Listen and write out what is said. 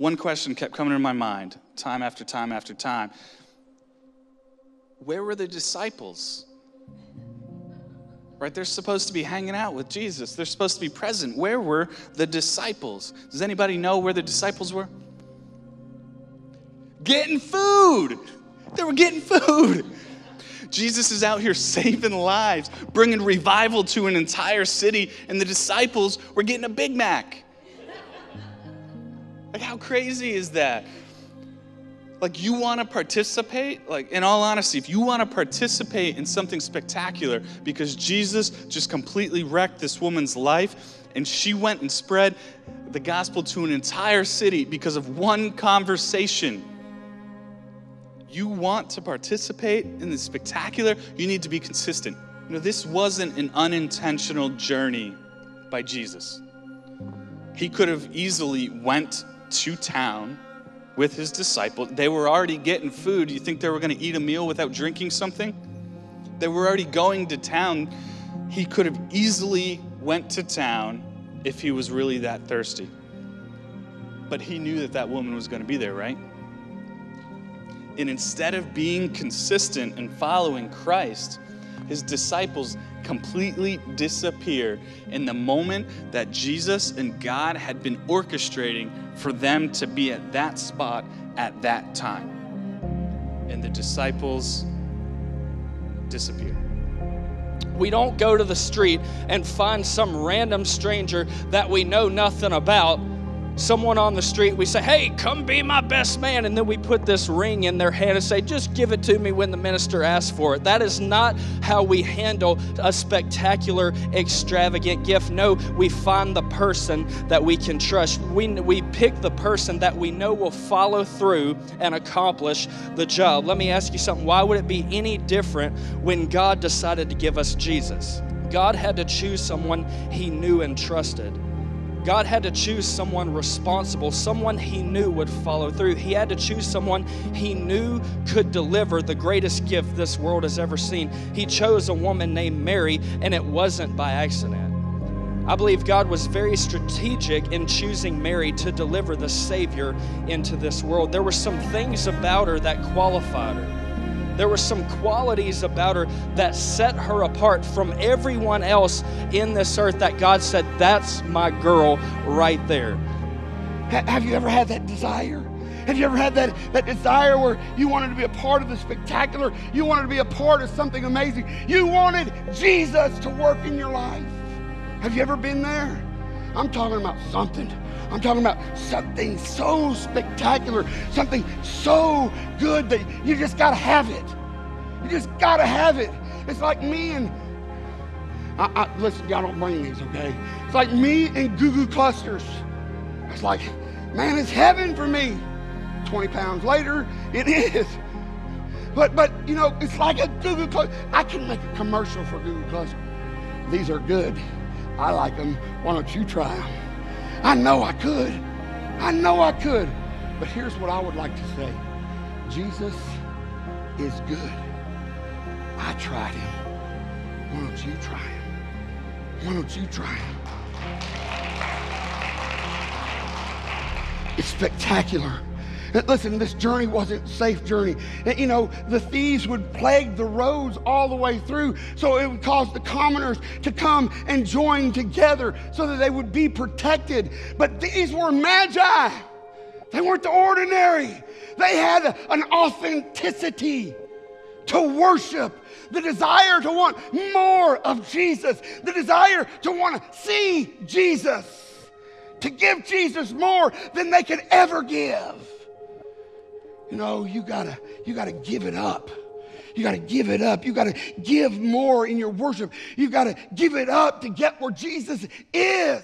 one question kept coming to my mind time after time after time. Where were the disciples? Right? They're supposed to be hanging out with Jesus. They're supposed to be present. Where were the disciples? Does anybody know where the disciples were? Getting food. They were getting food. Jesus is out here saving lives, bringing revival to an entire city, and the disciples were getting a Big Mac. Like, how crazy is that? Like, you want to participate? Like, in all honesty, if you want to participate in something spectacular because Jesus just completely wrecked this woman's life and she went and spread the gospel to an entire city because of one conversation, you want to participate in the spectacular, you need to be consistent. You know, this wasn't an unintentional journey by Jesus. He could have easily went to town with his disciples. They were already getting food. You think they were going to eat a meal without drinking something? They were already going to town. He could have easily went to town if he was really that thirsty. But he knew that that woman was going to be there, right? And instead of being consistent and following Christ, his disciples completely disappear in the moment that Jesus and God had been orchestrating for them to be at that spot at that time. And the disciples disappear. We don't go to the street and find some random stranger that we know nothing about. Someone on the street, we say, hey, come be my best man. And then we put this ring in their hand and say, just give it to me when the minister asks for it. That is not how we handle a spectacular, extravagant gift. No, we find the person that we can trust. We pick the person that we know will follow through and accomplish the job. Let me ask you something. Why would it be any different when God decided to give us Jesus? God had to choose someone he knew and trusted. God had to choose someone responsible, someone he knew would follow through. He had to choose someone he knew could deliver the greatest gift this world has ever seen. He chose a woman named Mary, and it wasn't by accident. I believe God was very strategic in choosing Mary to deliver the Savior into this world. There were some things about her that qualified her. There were some qualities about her that set her apart from everyone else in this earth that God said, that's my girl right there. Have you ever had that desire? Have you ever had that desire where you wanted to be a part of the spectacular? You wanted to be a part of something amazing. You wanted Jesus to work in your life. Have you ever been there? I'm talking about something. I'm talking about something so spectacular, something so good that you just got to have it. You just got to have it. It's like me and, listen, y'all don't bring these, okay? It's like me and Goo Goo Clusters. It's like, man, it's heaven for me. 20 pounds later, it is. But you know, it's like a Goo Goo Cluster. I can make a commercial for Goo Goo Cluster. These are good. I like them. Why don't you try them? I know I could. I know I could. But here's what I would like to say. Jesus is good. I tried him. Why don't you try him? Why don't you try him? It's spectacular. Listen, this journey wasn't a safe journey. You know, the thieves would plague the roads all the way through, so it would cause the commoners to come and join together so that they would be protected. But these were magi. They weren't the ordinary. They had an authenticity to worship, the desire to want more of Jesus, the desire to want to see Jesus, to give Jesus more than they could ever give. You know, you gotta give it up. You gotta give it up. You gotta give more in your worship. You gotta give it up to get where Jesus is.